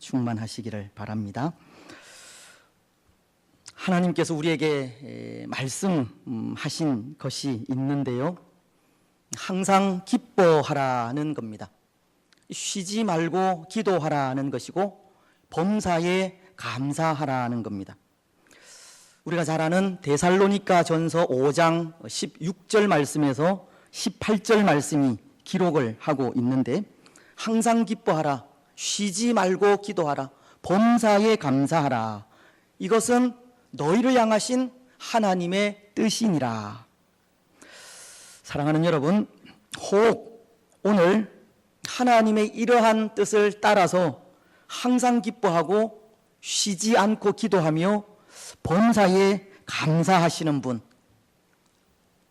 충만하시기를 바랍니다. 하나님께서 우리에게 말씀하신 것이 있는데요, 항상 기뻐하라는 겁니다. 쉬지 말고 기도하라는 것이고 범사에 감사하라는 겁니다. 우리가 잘 아는 데살로니가 전서 5장 16절 말씀에서 18절 말씀이 기록을 하고 있는데, 항상 기뻐하라, 쉬지 말고 기도하라, 범사에 감사하라, 이것은 너희를 향하신 하나님의 뜻이니라. 사랑하는 여러분, 혹 오늘 하나님의 이러한 뜻을 따라서 항상 기뻐하고 쉬지 않고 기도하며 범사에 감사하시는 분,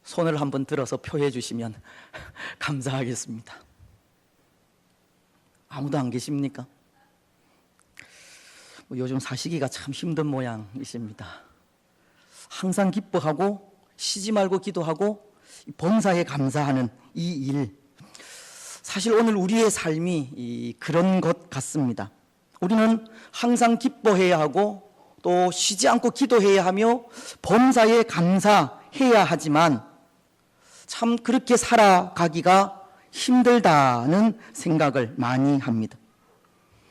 손을 한번 들어서 표해 주시면 감사하겠습니다. 아무도 안 계십니까? 요즘 사시기가 참 힘든 모양이십니다. 항상 기뻐하고 쉬지 말고 기도하고 범사에 감사하는 이 일, 사실 오늘 우리의 삶이 그런 것 같습니다. 우리는 항상 기뻐해야 하고 또 쉬지 않고 기도해야 하며 범사에 감사해야 하지만 참 그렇게 살아가기가 힘들다는 생각을 많이 합니다.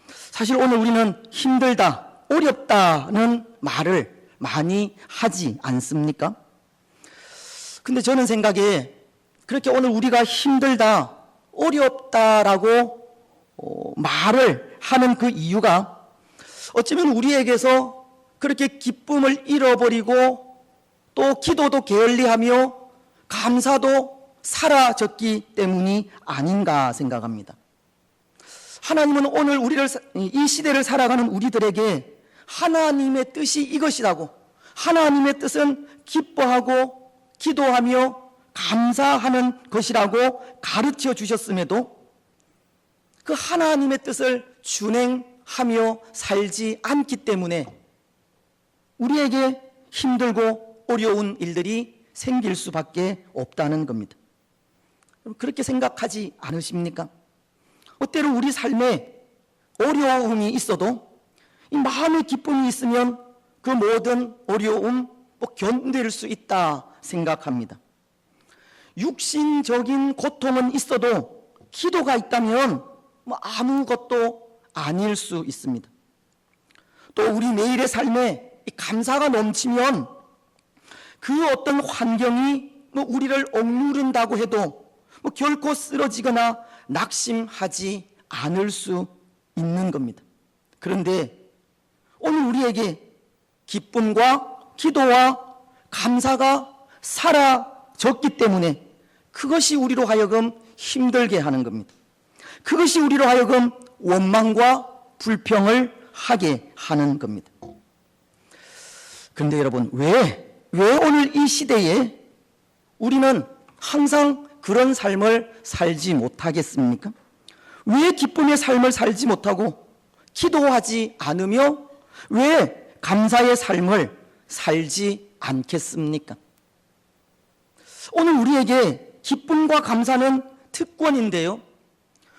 사실 오늘 우리는 힘들다, 어렵다는 말을 많이 하지 않습니까? 근데 저는 생각에 그렇게 오늘 우리가 힘들다, 어렵다라고 말을 하는 그 이유가 어쩌면 우리에게서 그렇게 기쁨을 잃어버리고 또 기도도 게을리하며 감사도 사라졌기 때문이 아닌가 생각합니다. 하나님은 오늘 이 시대를 살아가는 우리들에게 하나님의 뜻이 이것이라고, 하나님의 뜻은 기뻐하고 기도하며 감사하는 것이라고 가르쳐 주셨음에도 그 하나님의 뜻을 준행하며 살지 않기 때문에 우리에게 힘들고 어려운 일들이 생길 수밖에 없다는 겁니다. 그렇게 생각하지 않으십니까? 때로 우리 삶에 어려움이 있어도 이 마음의 기쁨이 있으면 그 모든 어려움 견딜 수 있다 생각합니다. 육신적인 고통은 있어도 기도가 있다면 아무것도 아닐 수 있습니다. 또 우리 매일의 삶에 감사가 넘치면 그 어떤 환경이 우리를 억누른다고 해도 결코 쓰러지거나 낙심하지 않을 수 있는 겁니다. 그런데 오늘 우리에게 기쁨과 기도와 감사가 사라졌기 때문에 그것이 우리로 하여금 힘들게 하는 겁니다. 그것이 우리로 하여금 원망과 불평을 하게 하는 겁니다. 그런데 여러분, 왜 오늘 이 시대에 우리는 항상 그런 삶을 살지 못하겠습니까? 왜 기쁨의 삶을 살지 못하고 기도하지 않으며 왜 감사의 삶을 살지 않겠습니까? 오늘 우리에게 기쁨과 감사는 특권인데요,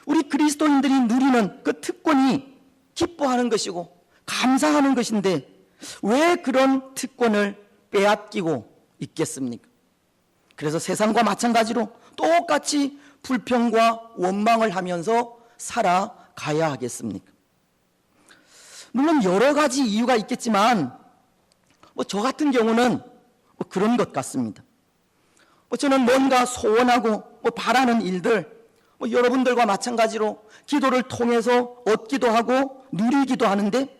우리 그리스도인들이 누리는 그 특권이 기뻐하는 것이고 감사하는 것인데 왜 그런 특권을 빼앗기고 있겠습니까? 그래서 세상과 마찬가지로 똑같이 불평과 원망을 하면서 살아가야 하겠습니까? 물론 여러 가지 이유가 있겠지만 저 같은 경우는 그런 것 같습니다. 저는 뭔가 소원하고 바라는 일들, 여러분들과 마찬가지로 기도를 통해서 얻기도 하고 누리기도 하는데,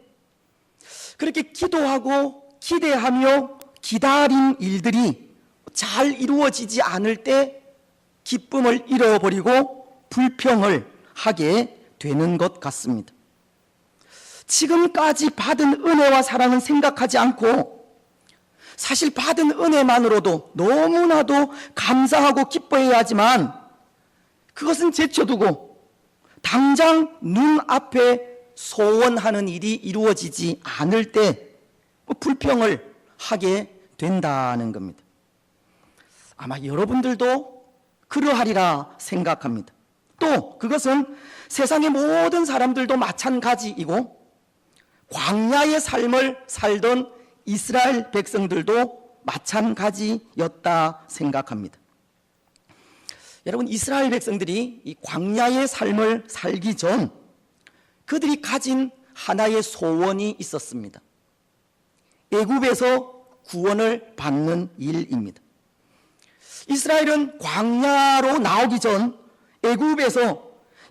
그렇게 기도하고 기대하며 기다린 일들이 잘 이루어지지 않을 때 기쁨을 잃어버리고 불평을 하게 되는 것 같습니다. 지금까지 받은 은혜와 사랑은 생각하지 않고 사실 받은 은혜만으로도 너무나도 감사하고 기뻐해야 하지만 그것은 제쳐두고 당장 눈앞에 소원하는 일이 이루어지지 않을 때 불평을 하게 된다는 겁니다. 아마 여러분들도 그러하리라 생각합니다. 또 그것은 세상의 모든 사람들도 마찬가지이고 광야의 삶을 살던 이스라엘 백성들도 마찬가지였다 생각합니다. 여러분, 이스라엘 백성들이 이 광야의 삶을 살기 전 그들이 가진 하나의 소원이 있었습니다. 애굽에서 구원을 받는 일입니다. 이스라엘은 광야로 나오기 전 애굽에서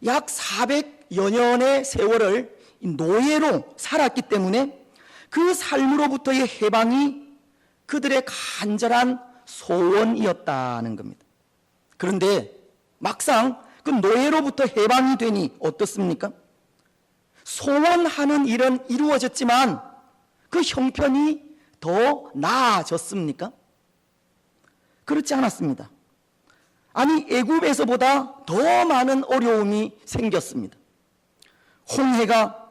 약 400여 년의 세월을 노예로 살았기 때문에 그 삶으로부터의 해방이 그들의 간절한 소원이었다는 겁니다. 그런데 막상 그 노예로부터 해방이 되니 어떻습니까? 소원하는 일은 이루어졌지만 그 형편이 더 나아졌습니까? 그렇지 않았습니다. 아니, 애굽에서보다 더 많은 어려움이 생겼습니다. 홍해가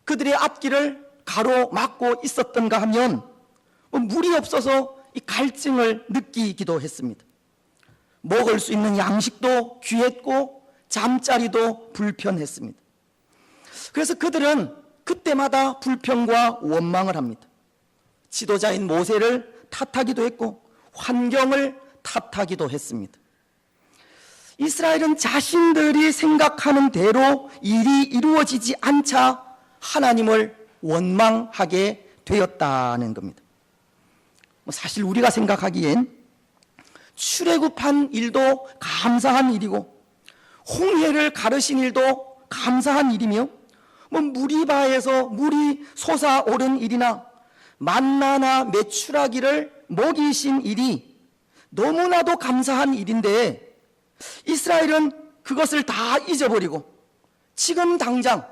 그들의 앞길을 가로막고 있었던가 하면 물이 없어서 이 갈증을 느끼기도 했습니다. 먹을 수 있는 양식도 귀했고 잠자리도 불편했습니다. 그래서 그들은 그때마다 불평과 원망을 합니다. 지도자인 모세를 탓하기도 했고 환경을 탓하기도 했습니다. 이스라엘은 자신들이 생각하는 대로 일이 이루어지지 않자 하나님을 원망하게 되었다는 겁니다. 사실 우리가 생각하기엔 출애굽한 일도 감사한 일이고 홍해를 가르신 일도 감사한 일이며 무리바에서 물이 솟아오른 일이나 만나나 메추라기를 먹이신 일이 너무나도 감사한 일인데 이스라엘은 그것을 다 잊어버리고 지금 당장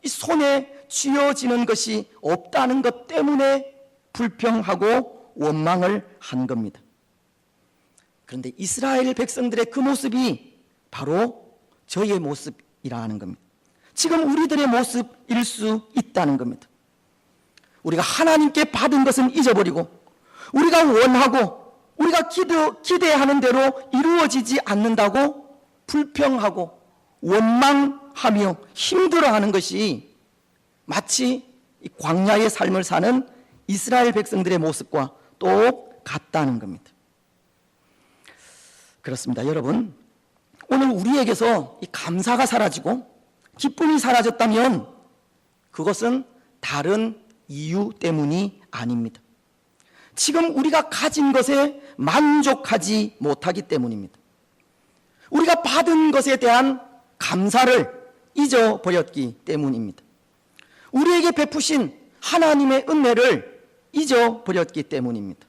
이 손에 쥐어지는 것이 없다는 것 때문에 불평하고 원망을 한 겁니다. 그런데 이스라엘 백성들의 그 모습이 바로 저의 모습이라는 겁니다. 지금 우리들의 모습일 수 있다는 겁니다. 우리가 하나님께 받은 것은 잊어버리고 우리가 원하고 우리가 기대하는 대로 이루어지지 않는다고 불평하고 원망하며 힘들어하는 것이 마치 광야의 삶을 사는 이스라엘 백성들의 모습과 똑같다는 겁니다. 그렇습니다. 여러분, 오늘 우리에게서 이 감사가 사라지고 기쁨이 사라졌다면 그것은 다른 이유 때문이 아닙니다. 지금 우리가 가진 것에 만족하지 못하기 때문입니다. 우리가 받은 것에 대한 감사를 잊어버렸기 때문입니다. 우리에게 베푸신 하나님의 은혜를 잊어버렸기 때문입니다.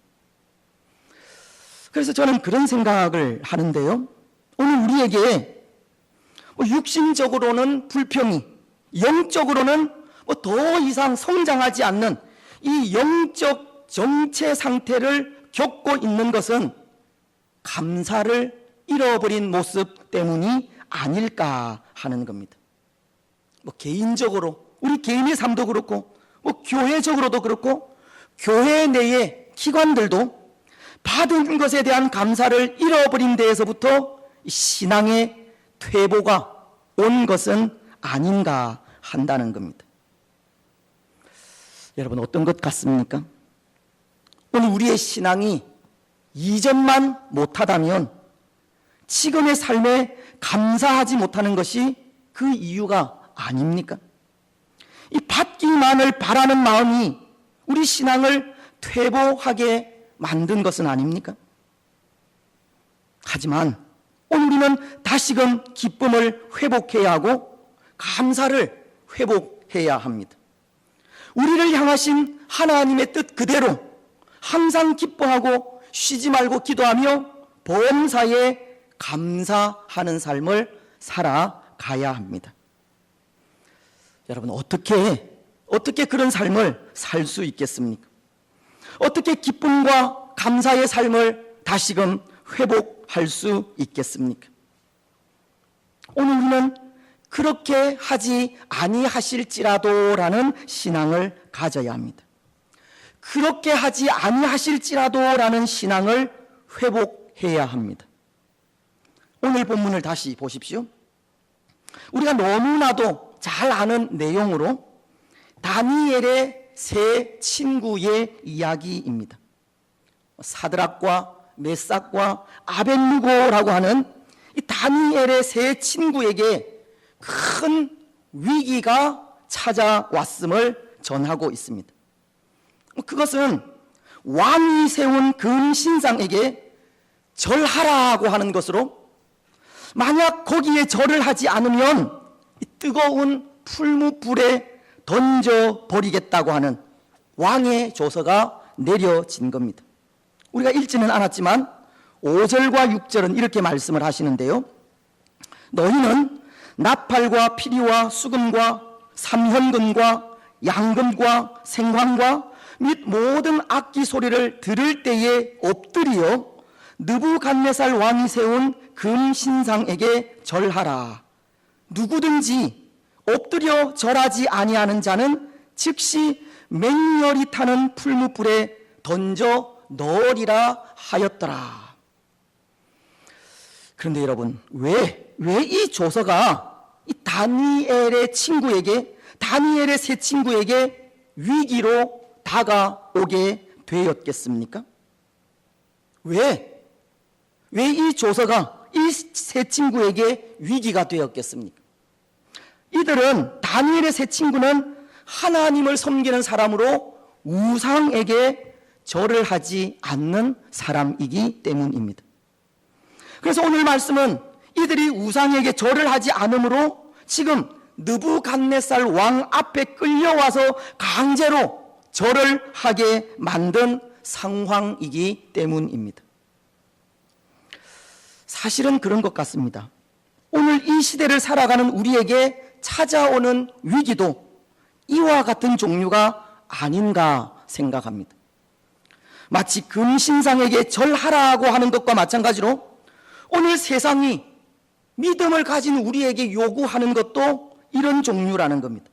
그래서 저는 그런 생각을 하는데요. 오늘 우리에게 육신적으로는 불평이, 영적으로는 더 이상 성장하지 않는 이 영적 정체 상태를 겪고 있는 것은 감사를 잃어버린 모습 때문이 아닐까 하는 겁니다. 개인적으로, 우리 개인의 삶도 그렇고, 교회적으로도 그렇고, 교회 내의 기관들도 받은 것에 대한 감사를 잃어버린 데에서부터 신앙의 퇴보가 온 것은 아닌가 한다는 겁니다. 여러분, 어떤 것 같습니까? 오늘 우리의 신앙이 이전만 못하다면 지금의 삶에 감사하지 못하는 것이 그 이유가 아닙니까? 이 받기만을 바라는 마음이 우리 신앙을 퇴보하게 만든 것은 아닙니까? 하지만 오늘 우리는 다시금 기쁨을 회복해야 하고 감사를 회복해야 합니다. 우리를 향하신 하나님의 뜻 그대로 항상 기뻐하고 쉬지 말고 기도하며 범사에 감사하는 삶을 살아가야 합니다. 여러분, 어떻게 그런 삶을 살 수 있겠습니까? 어떻게 기쁨과 감사의 삶을 다시금 회복할 수 있겠습니까? 오늘 우리는 그렇게 하지 아니하실지라도라는 신앙을 가져야 합니다. 그렇게 하지 아니하실지라도라는 신앙을 회복해야 합니다. 오늘 본문을 다시 보십시오. 우리가 너무나도 잘 아는 내용으로 다니엘의 세 친구의 이야기입니다. 사드락과 메삭과 아벳느고라고 하는 이 다니엘의 세 친구에게 큰 위기가 찾아왔음을 전하고 있습니다. 그것은 왕이 세운 금신상에게 절하라고 하는 것으로, 만약 거기에 절을 하지 않으면 이 뜨거운 풀무불에 던져버리겠다고 하는 왕의 조서가 내려진 겁니다. 우리가 읽지는 않았지만 5절과 6절은 이렇게 말씀을 하시는데요. 너희는 나팔과 피리와 수금과 삼현금과 양금과 생황과 및 모든 악기 소리를 들을 때에 엎드리어 느부갓네살 왕이 세운 금신상에게 절하라. 누구든지 엎드려 절하지 아니하는 자는 즉시 맹렬히 타는 풀무불에 던져 넣으리라 하였더라. 그런데 여러분, 왜 이 조서가 이 다니엘의 친구에게, 다니엘의 세 친구에게 위기로 다가오게 되었겠습니까? 왜 이 조서가 이 세 친구에게 위기가 되었겠습니까? 이들은, 다니엘의 세 친구는 하나님을 섬기는 사람으로 우상에게 절을 하지 않는 사람이기 때문입니다. 그래서 오늘 말씀은 이들이 우상에게 절을 하지 않으므로 지금 느부갓네살 왕 앞에 끌려와서 강제로 절을 하게 만든 상황이기 때문입니다. 사실은 그런 것 같습니다. 오늘 이 시대를 살아가는 우리에게 찾아오는 위기도 이와 같은 종류가 아닌가 생각합니다. 마치 금신상에게 절하라고 하는 것과 마찬가지로 오늘 세상이 믿음을 가진 우리에게 요구하는 것도 이런 종류라는 겁니다.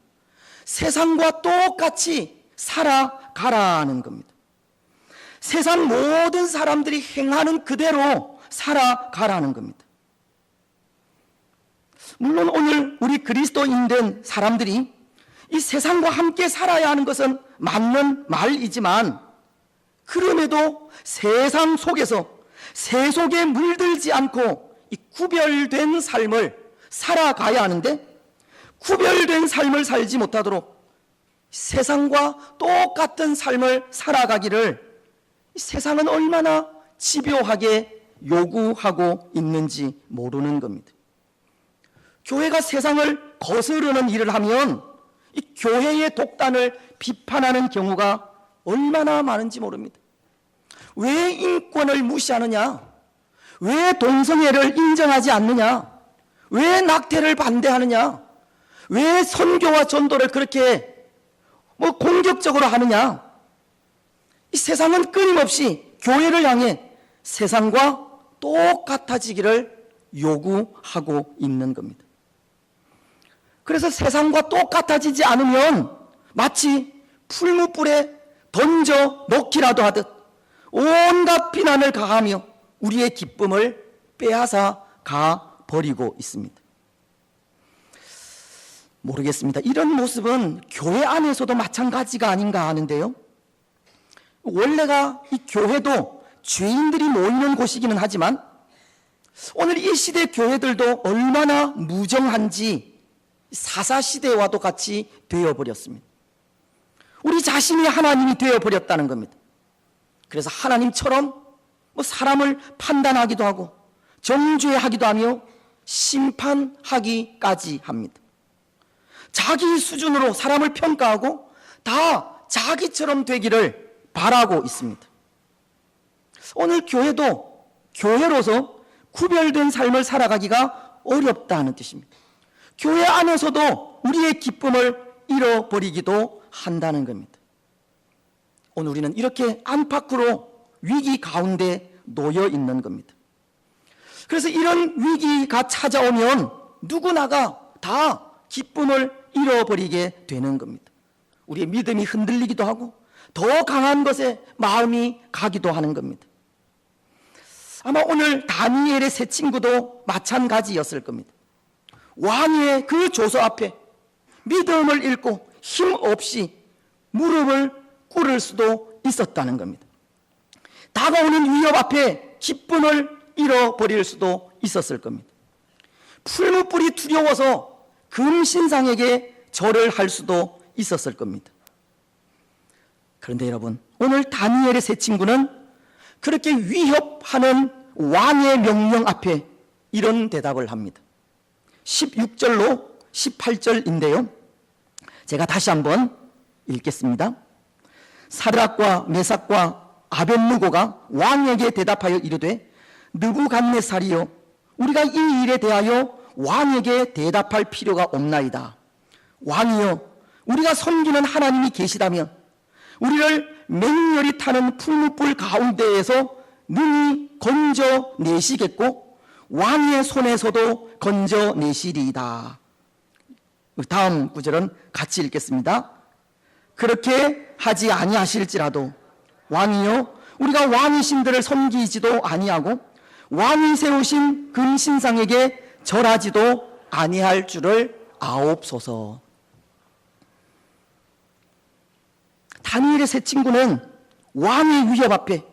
세상과 똑같이 살아가라는 겁니다. 세상 모든 사람들이 행하는 그대로 살아가라는 겁니다. 물론 오늘 우리 그리스도인된 사람들이 이 세상과 함께 살아야 하는 것은 맞는 말이지만, 그럼에도 세상 속에서 세속에 물들지 않고 이 구별된 삶을 살아가야 하는데, 구별된 삶을 살지 못하도록 세상과 똑같은 삶을 살아가기를 세상은 얼마나 집요하게 요구하고 있는지 모르는 겁니다. 교회가 세상을 거스르는 일을 하면 이 교회의 독단을 비판하는 경우가 얼마나 많은지 모릅니다. 왜 인권을 무시하느냐? 왜 동성애를 인정하지 않느냐? 왜 낙태를 반대하느냐? 왜 선교와 전도를 그렇게 공격적으로 하느냐? 이 세상은 끊임없이 교회를 향해 세상과 똑같아지기를 요구하고 있는 겁니다. 그래서 세상과 똑같아지지 않으면 마치 풀무불에 던져 넣기라도 하듯 온갖 비난을 가하며 우리의 기쁨을 빼앗아 가버리고 있습니다. 모르겠습니다. 이런 모습은 교회 안에서도 마찬가지가 아닌가 하는데요. 원래가 이 교회도 죄인들이 모이는 곳이기는 하지만 오늘 이 시대 교회들도 얼마나 무정한지 사사시대와도 같이 되어버렸습니다. 우리 자신이 하나님이 되어버렸다는 겁니다. 그래서 하나님처럼 사람을 판단하기도 하고 정죄하기도 하며 심판하기까지 합니다. 자기 수준으로 사람을 평가하고 다 자기처럼 되기를 바라고 있습니다. 오늘 교회도 교회로서 구별된 삶을 살아가기가 어렵다는 뜻입니다. 교회 안에서도 우리의 기쁨을 잃어버리기도 한다는 겁니다. 오늘 우리는 이렇게 안팎으로 위기 가운데 놓여 있는 겁니다. 그래서 이런 위기가 찾아오면 누구나가 다 기쁨을 잃어버리게 되는 겁니다. 우리의 믿음이 흔들리기도 하고 더 강한 것에 마음이 가기도 하는 겁니다. 아마 오늘 다니엘의 세 친구도 마찬가지였을 겁니다. 왕의 그 조서 앞에 믿음을 잃고 힘없이 무릎을 꿇을 수도 있었다는 겁니다. 다가오는 위협 앞에 기쁨을 잃어버릴 수도 있었을 겁니다. 풀무불이 두려워서 금신상에게 절을 할 수도 있었을 겁니다. 그런데 여러분, 오늘 다니엘의 세 친구는 그렇게 위협하는 왕의 명령 앞에 이런 대답을 합니다. 16절로 18절인데요. 제가 다시 한번 읽겠습니다. 사드락과 메삭과 아벳느고가 왕에게 대답하여 이르되 느부갓네살이여, 우리가 이 일에 대하여 왕에게 대답할 필요가 없나이다. 왕이여, 우리가 섬기는 하나님이 계시다면 우리를 맹렬히 타는 풀무불 가운데에서 능히 건져내시겠고 왕의 손에서도 건져내시리이다. 다음 구절은 같이 읽겠습니다. 그렇게 하지 아니하실지라도 왕이여, 우리가 왕의 신들을 섬기지도 아니하고 왕이 세우신 금신상에게 절하지도 아니할 줄을 아옵소서. 다니엘의 세 친구는 왕의 위협 앞에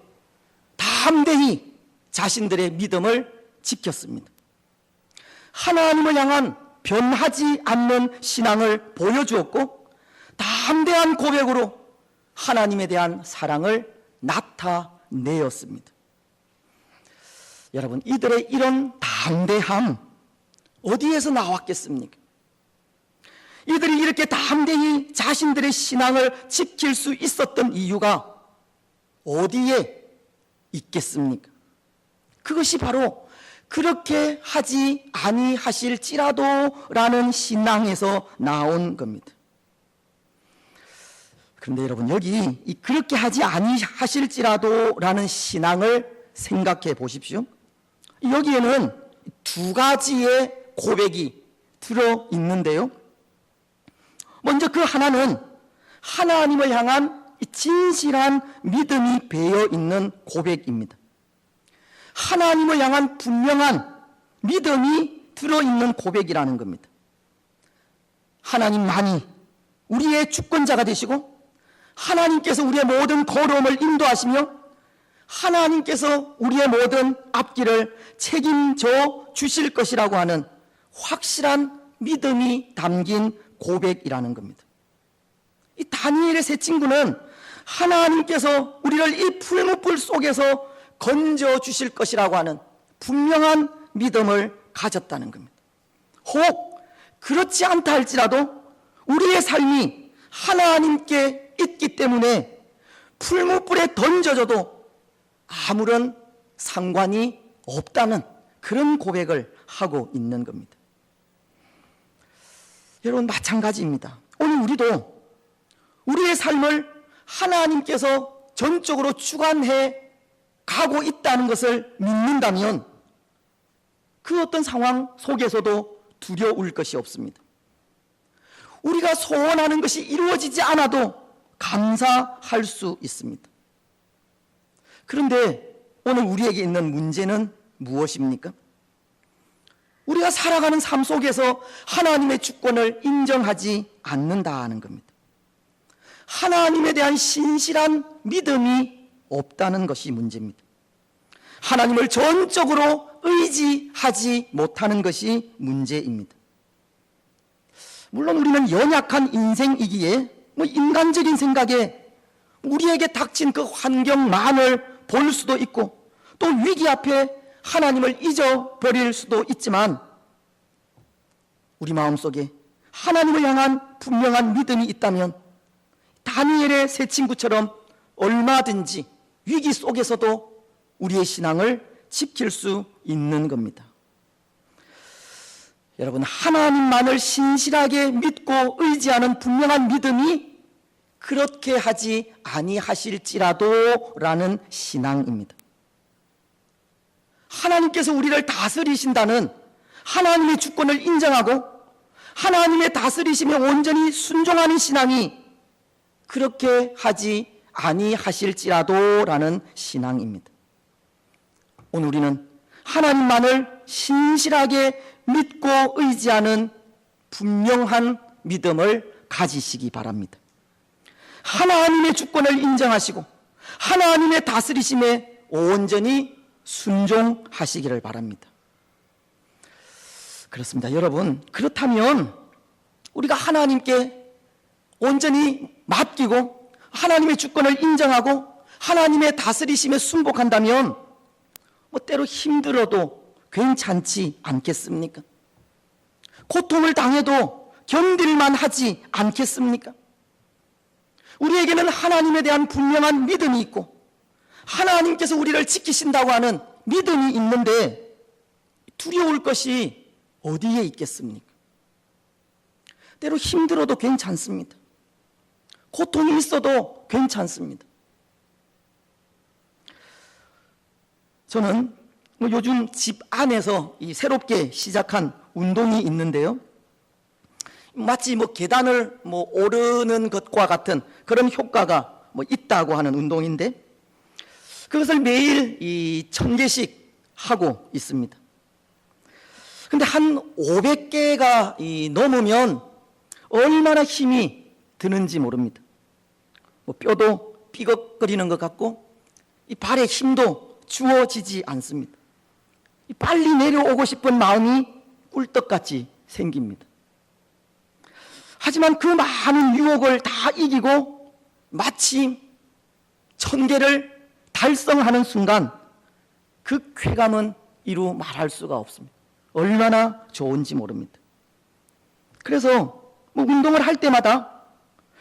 담대히 자신들의 믿음을 지켰습니다. 하나님을 향한 변하지 않는 신앙을 보여주었고 담대한 고백으로 하나님에 대한 사랑을 나타내었습니다. 여러분, 이들의 이런 담대함 어디에서 나왔겠습니까? 이들이 이렇게 담대히 자신들의 신앙을 지킬 수 있었던 이유가 어디에 있겠습니까? 그것이 바로 그렇게 하지 아니하실지라도 라는 신앙에서 나온 겁니다. 그런데 여러분, 여기 이 그렇게 하지 아니하실지라도 라는 신앙을 생각해 보십시오. 여기에는 두 가지의 고백이 들어 있는데요. 먼저 그 하나는 하나님을 향한 진실한 믿음이 배어 있는 고백입니다. 하나님을 향한 분명한 믿음이 들어있는 고백이라는 겁니다. 하나님만이 우리의 주권자가 되시고 하나님께서 우리의 모든 걸음을 인도하시며 하나님께서 우리의 모든 앞길을 책임져 주실 것이라고 하는 확실한 믿음이 담긴 고백이라는 겁니다. 이 다니엘의 세 친구는 하나님께서 우리를 이 풀무불 속에서 건져 주실 것이라고 하는 분명한 믿음을 가졌다는 겁니다. 혹 그렇지 않다 할지라도 우리의 삶이 하나님께 있기 때문에 풀무불에 던져져도 아무런 상관이 없다는 그런 고백을 하고 있는 겁니다. 여러분, 마찬가지입니다. 오늘 우리도 우리의 삶을 하나님께서 전적으로 주관해 가고 있다는 것을 믿는다면 그 어떤 상황 속에서도 두려울 것이 없습니다. 우리가 소원하는 것이 이루어지지 않아도 감사할 수 있습니다. 그런데 오늘 우리에게 있는 문제는 무엇입니까? 우리가 살아가는 삶 속에서 하나님의 주권을 인정하지 않는다는 겁니다. 하나님에 대한 신실한 믿음이 없다는 것이 문제입니다. 하나님을 전적으로 의지하지 못하는 것이 문제입니다. 물론 우리는 연약한 인생이기에 인간적인 생각에 우리에게 닥친 그 환경만을 볼 수도 있고 또 위기 앞에 하나님을 잊어버릴 수도 있지만 우리 마음속에 하나님을 향한 분명한 믿음이 있다면 다니엘의 세 친구처럼 얼마든지 위기 속에서도 우리의 신앙을 지킬 수 있는 겁니다. 여러분, 하나님만을 신실하게 믿고 의지하는 분명한 믿음이 그렇게 하지 아니하실지라도 라는 신앙입니다. 하나님께서 우리를 다스리신다는 하나님의 주권을 인정하고 하나님의 다스리심에 온전히 순종하는 신앙이 그렇게 하지 아니하실지라도 라는 신앙입니다. 오늘 우리는 하나님만을 신실하게 믿고 의지하는 분명한 믿음을 가지시기 바랍니다. 하나님의 주권을 인정하시고 하나님의 다스리심에 온전히 순종하시기를 바랍니다. 그렇습니다. 여러분, 그렇다면 우리가 하나님께 온전히 맡기고 하나님의 주권을 인정하고 하나님의 다스리심에 순복한다면 때로 힘들어도 괜찮지 않겠습니까? 고통을 당해도 견딜만 하지 않겠습니까? 우리에게는 하나님에 대한 분명한 믿음이 있고 하나님께서 우리를 지키신다고 하는 믿음이 있는데 두려울 것이 어디에 있겠습니까? 때로 힘들어도 괜찮습니다. 고통이 있어도 괜찮습니다. 저는 요즘 집 안에서 새롭게 시작한 운동이 있는데요. 마치 계단을 오르는 것과 같은 그런 효과가 있다고 하는 운동인데 그것을 매일 1000개씩 하고 있습니다. 근데 한 500개가 넘으면 얼마나 힘이 드는지 모릅니다. 뼈도 삐걱거리는 것 같고 이 발에 힘도 주어지지 않습니다. 빨리 내려오고 싶은 마음이 꿀떡같이 생깁니다. 하지만 그 많은 유혹을 다 이기고 마침 1000개를 달성하는 순간 그 쾌감은 이루 말할 수가 없습니다. 얼마나 좋은지 모릅니다. 그래서 운동을 할 때마다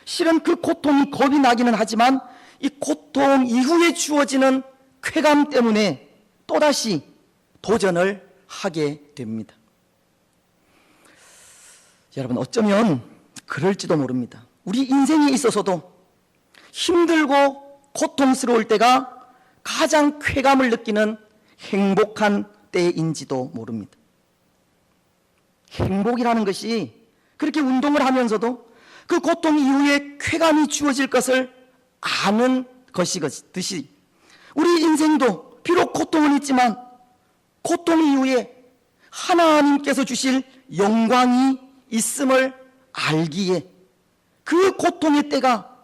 실은 그 고통이 겁이 나기는 하지만 이 고통 이후에 주어지는 쾌감 때문에 또다시 도전을 하게 됩니다. 여러분, 어쩌면 그럴지도 모릅니다. 우리 인생에 있어서도 힘들고 고통스러울 때가 가장 쾌감을 느끼는 행복한 때인지도 모릅니다. 행복이라는 것이 그렇게 운동을 하면서도 그 고통 이후에 쾌감이 주어질 것을 아는 것이듯이 우리 인생도 비록 고통은 있지만 고통 이후에 하나님께서 주실 영광이 있음을 알기에 그 고통의 때가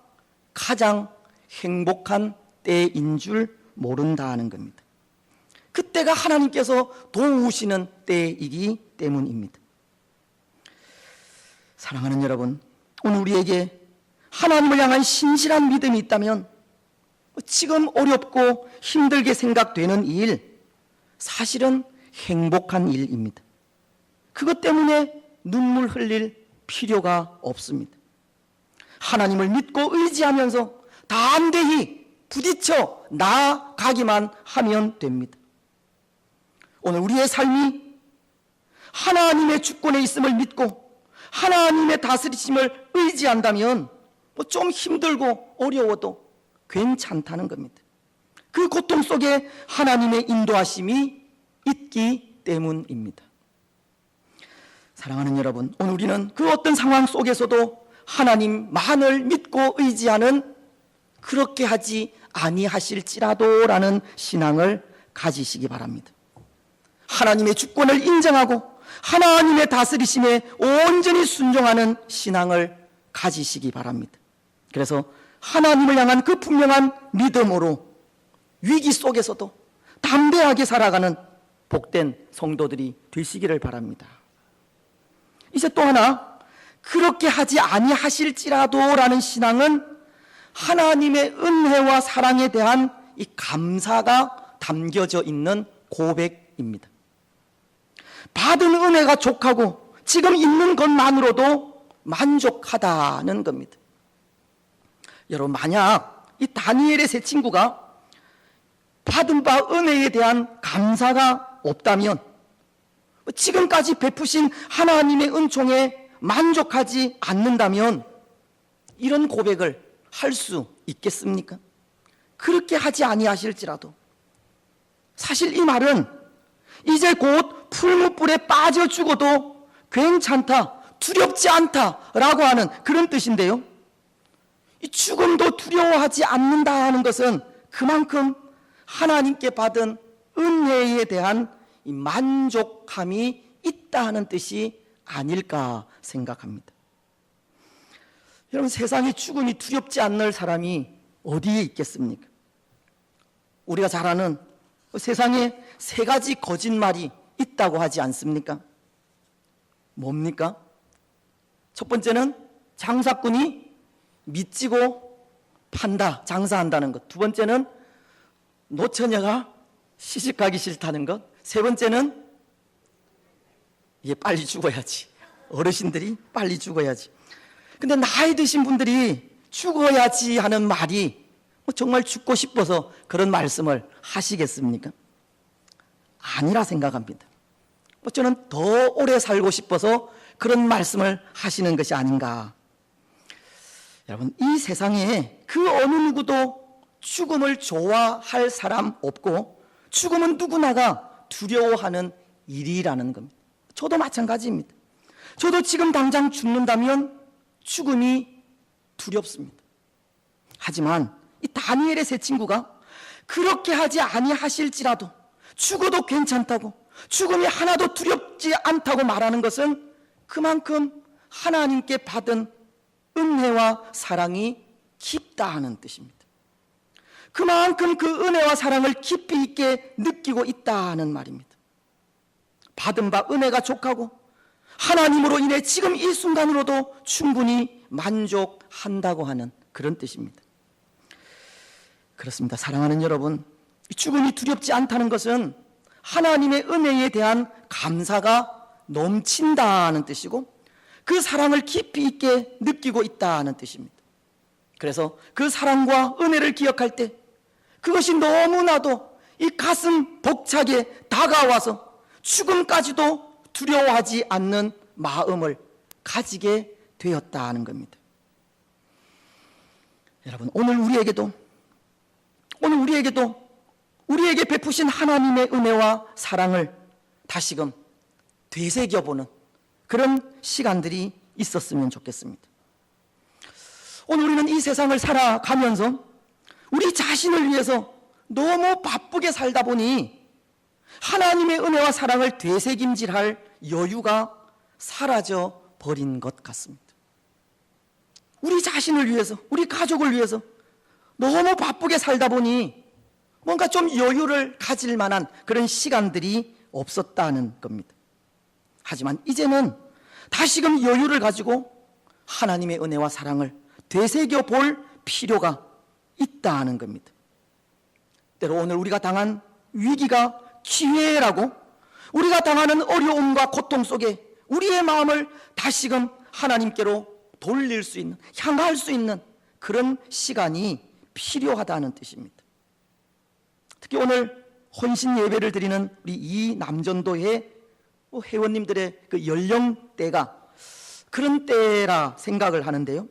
가장 행복한 때인 줄 모른다는 겁니다. 그때가 하나님께서 도우시는 때이기 때문입니다. 사랑하는 여러분, 오늘 우리에게 하나님을 향한 신실한 믿음이 있다면 지금 어렵고 힘들게 생각되는 일, 사실은 행복한 일입니다. 그것 때문에 눈물 흘릴 필요가 없습니다. 하나님을 믿고 의지하면서 담대히 부딪혀 나아가기만 하면 됩니다. 오늘 우리의 삶이 하나님의 주권에 있음을 믿고 하나님의 다스리심을 의지한다면 좀 힘들고 어려워도 괜찮다는 겁니다. 그 고통 속에 하나님의 인도하심이 있기 때문입니다. 사랑하는 여러분, 오늘 우리는 그 어떤 상황 속에서도 하나님만을 믿고 의지하는 그렇게 하지 아니하실지라도 라는 신앙을 가지시기 바랍니다. 하나님의 주권을 인정하고 하나님의 다스리심에 온전히 순종하는 신앙을 가지시기 바랍니다. 그래서 하나님을 향한 그 분명한 믿음으로 위기 속에서도 담대하게 살아가는 복된 성도들이 되시기를 바랍니다. 이제 또 하나, 그렇게 하지 아니하실지라도 라는 신앙은 하나님의 은혜와 사랑에 대한 이 감사가 담겨져 있는 고백입니다. 받은 은혜가 족하고 지금 있는 것만으로도 만족하다는 겁니다. 여러분, 만약 이 다니엘의 세 친구가 받은 바 은혜에 대한 감사가 없다면, 지금까지 베푸신 하나님의 은총에 만족하지 않는다면 이런 고백을 할 수 있겠습니까? 그렇게 하지 아니하실지라도. 사실 이 말은 이제 곧 풀무불에 빠져 죽어도 괜찮다, 두렵지 않다라고 하는 그런 뜻인데요. 이 죽음도 두려워하지 않는다는 것은 그만큼 하나님께 받은 은혜에 대한 이 만족함이 있다는 뜻이 아닐까 생각합니다. 여러분, 세상에 죽음이 두렵지 않는 사람이 어디에 있겠습니까? 우리가 잘 아는 세상에 세 가지 거짓말이 있다고 하지 않습니까? 뭡니까? 첫 번째는 장사꾼이 미치고 판다, 장사한다는 것. 두 번째는 노처녀가 시집가기 싫다는 것. 세 번째는 빨리 죽어야지. 어르신들이 빨리 죽어야지. 근데 나이 드신 분들이 죽어야지 하는 말이 정말 죽고 싶어서 그런 말씀을 하시겠습니까? 아니라 생각합니다. 저는 더 오래 살고 싶어서 그런 말씀을 하시는 것이 아닌가. 여러분, 이 세상에 그 어느 누구도 죽음을 좋아할 사람 없고 죽음은 누구나가 두려워하는 일이라는 겁니다. 저도 마찬가지입니다. 저도 지금 당장 죽는다면 죽음이 두렵습니다. 하지만 이 다니엘의 세 친구가 그렇게 하지 아니하실지라도 죽어도 괜찮다고, 죽음이 하나도 두렵지 않다고 말하는 것은 그만큼 하나님께 받은 은혜와 사랑이 깊다 는 뜻입니다. 그만큼 그 은혜와 사랑을 깊이 있게 느끼고 있다는 말입니다. 받은 바 은혜가 족하고 하나님으로 인해 지금 이 순간으로도 충분히 만족한다고 하는 그런 뜻입니다. 그렇습니다. 사랑하는 여러분, 죽음이 두렵지 않다는 것은 하나님의 은혜에 대한 감사가 넘친다는 뜻이고 그 사랑을 깊이 있게 느끼고 있다는 뜻입니다. 그래서 그 사랑과 은혜를 기억할 때 그것이 너무나도 이 가슴 벅차게 다가와서 죽음까지도 두려워하지 않는 마음을 가지게 되었다는 겁니다. 여러분, 오늘 우리에게 베푸신 하나님의 은혜와 사랑을 다시금 되새겨보는 그런 시간들이 있었으면 좋겠습니다. 오늘 우리는 이 세상을 살아가면서 우리 자신을 위해서 너무 바쁘게 살다 보니 하나님의 은혜와 사랑을 되새김질할 여유가 사라져 버린 것 같습니다. 우리 자신을 위해서, 우리 가족을 위해서 너무 바쁘게 살다 보니 뭔가 좀 여유를 가질 만한 그런 시간들이 없었다는 겁니다. 하지만 이제는 다시금 여유를 가지고 하나님의 은혜와 사랑을 되새겨 볼 필요가 있다는 겁니다. 때로 오늘 우리가 당한 위기가 기회라고, 우리가 당하는 어려움과 고통 속에 우리의 마음을 다시금 하나님께로 돌릴 수 있는, 향할 수 있는 그런 시간이 필요하다는 뜻입니다. 특히 오늘 혼신 예배를 드리는 우리 이 남전도회 회원님들의 그 연령대가 그런 때라 생각을 하는데요.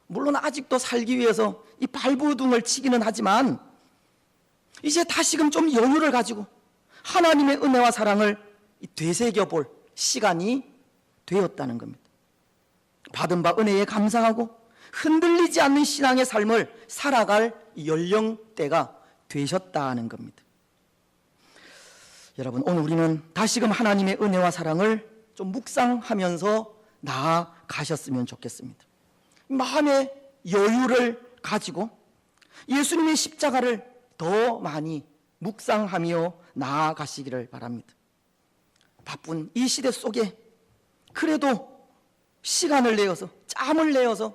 물론 아직도 살기 위해서 이 발버둥을 치기는 하지만 이제 다시금 좀 여유를 가지고 하나님의 은혜와 사랑을 되새겨 볼 시간이 되었다는 겁니다. 받은 바 은혜에 감사하고 흔들리지 않는 신앙의 삶을 살아갈 연령대가 되셨다는 겁니다. 여러분, 오늘 우리는 다시금 하나님의 은혜와 사랑을 좀 묵상하면서 나아가셨으면 좋겠습니다. 마음의 여유를 가지고 예수님의 십자가를 더 많이 묵상하며 나아가시기를 바랍니다. 바쁜 이 시대 속에 그래도 시간을 내어서, 짬을 내어서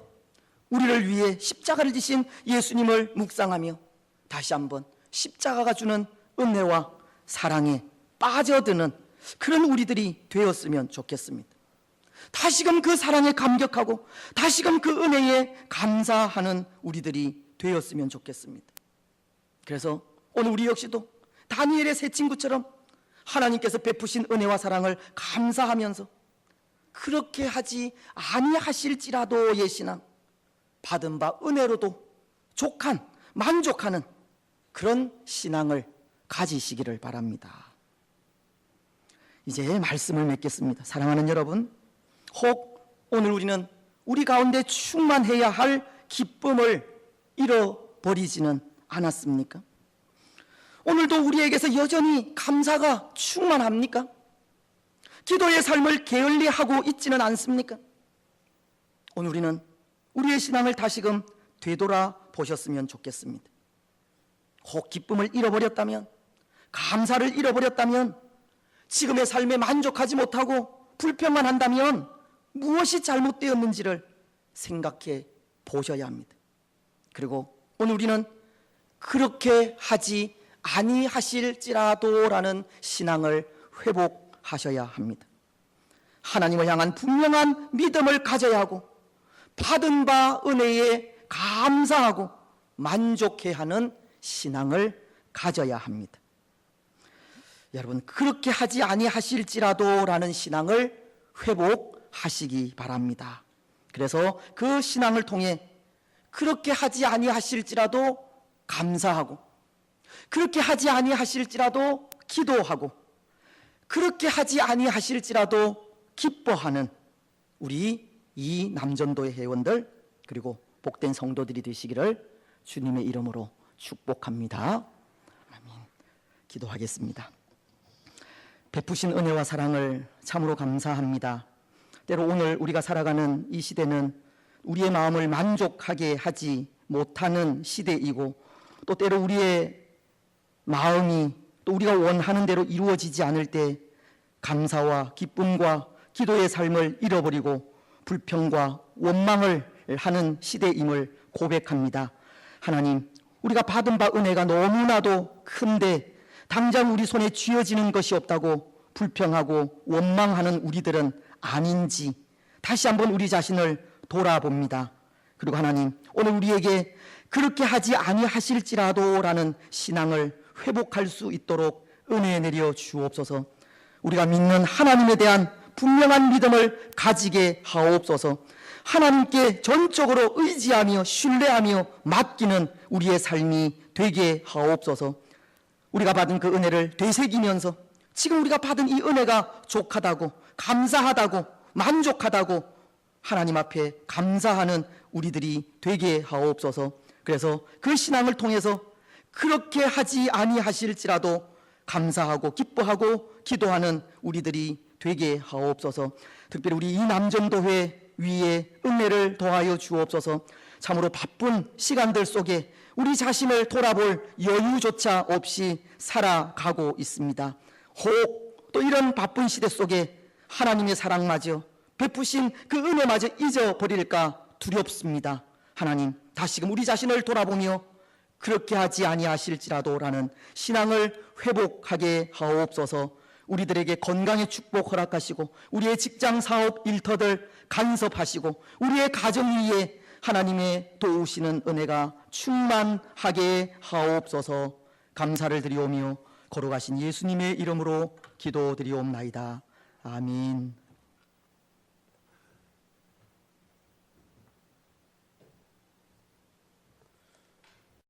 우리를 위해 십자가를 지신 예수님을 묵상하며 다시 한번 십자가가 주는 은혜와 사랑에 빠져드는 그런 우리들이 되었으면 좋겠습니다. 다시금 그 사랑에 감격하고 다시금 그 은혜에 감사하는 우리들이 되었으면 좋겠습니다. 그래서 오늘 우리 역시도 다니엘의 세 친구처럼 하나님께서 베푸신 은혜와 사랑을 감사하면서 그렇게 하지 아니하실지라도의 신앙, 받은 바 은혜로도 족한, 만족하는 그런 신앙을 가지시기를 바랍니다. 이제 말씀을 맺겠습니다. 사랑하는 여러분, 혹 오늘 우리는 우리 가운데 충만해야 할 기쁨을 잃어버리지는 않았습니까? 오늘도 우리에게서 여전히 감사가 충만합니까? 기도의 삶을 게을리하고 있지는 않습니까? 오늘 우리는 우리의 신앙을 다시금 되돌아보셨으면 좋겠습니다. 혹 기쁨을 잃어버렸다면, 감사를 잃어버렸다면, 지금의 삶에 만족하지 못하고 불평만 한다면 무엇이 잘못되었는지를 생각해 보셔야 합니다. 그리고 오늘 우리는 그렇게 하지 아니하실지라도라는 신앙을 회복하셔야 합니다. 하나님을 향한 분명한 믿음을 가져야 하고, 받은 바 은혜에 감사하고 만족해 하는 신앙을 가져야 합니다. 여러분, 그렇게 하지 아니하실지라도라는 신앙을 회복하시기 바랍니다. 그래서 그 신앙을 통해 그렇게 하지 아니하실지라도 감사하고, 그렇게 하지 아니하실지라도 기도하고, 그렇게 하지 아니하실지라도 기뻐하는 우리 이 남전도의 회원들, 그리고 복된 성도들이 되시기를 주님의 이름으로 축복합니다. 아멘. 기도하겠습니다. 베푸신 은혜와 사랑을 참으로 감사합니다. 때로 오늘 우리가 살아가는 이 시대는 우리의 마음을 만족하게 하지 못하는 시대이고, 또 때로 우리의 마음이 또 우리가 원하는 대로 이루어지지 않을 때 감사와 기쁨과 기도의 삶을 잃어버리고 불평과 원망을 하는 시대임을 고백합니다. 하나님, 우리가 받은 바 은혜가 너무나도 큰데 당장 우리 손에 쥐어지는 것이 없다고 불평하고 원망하는 우리들은 아닌지 다시 한번 우리 자신을 돌아봅니다. 그리고 하나님, 오늘 우리에게 그렇게 하지 아니하실지라도라는 신앙을 회복할 수 있도록 은혜 내려 주옵소서. 우리가 믿는 하나님에 대한 분명한 믿음을 가지게 하옵소서. 하나님께 전적으로 의지하며 신뢰하며 맡기는 우리의 삶이 되게 하옵소서. 우리가 받은 그 은혜를 되새기면서 지금 우리가 받은 이 은혜가 족하다고, 감사하다고, 만족하다고 하나님 앞에 감사하는 우리들이 되게 하옵소서. 그래서 그 신앙을 통해서 그렇게 하지 아니하실지라도 감사하고 기뻐하고 기도하는 우리들이 되게 하옵소서. 특별히 우리 이 남전도회 위에 은혜를 더하여 주옵소서. 참으로 바쁜 시간들 속에 우리 자신을 돌아볼 여유조차 없이 살아가고 있습니다. 혹 또 이런 바쁜 시대 속에 하나님의 사랑마저 베푸신 그 은혜마저 잊어버릴까 두렵습니다. 하나님, 다시금 우리 자신을 돌아보며 그렇게 하지 아니하실지라도라는 신앙을 회복하게 하옵소서. 우리들에게 건강의 축복 허락하시고 우리의 직장 사업 일터들 간섭하시고 우리의 가정 위에 하나님의 도우시는 은혜가 충만하게 하옵소서. 감사를 드리오며 거룩하신 예수님의 이름으로 기도드리옵나이다. 아멘.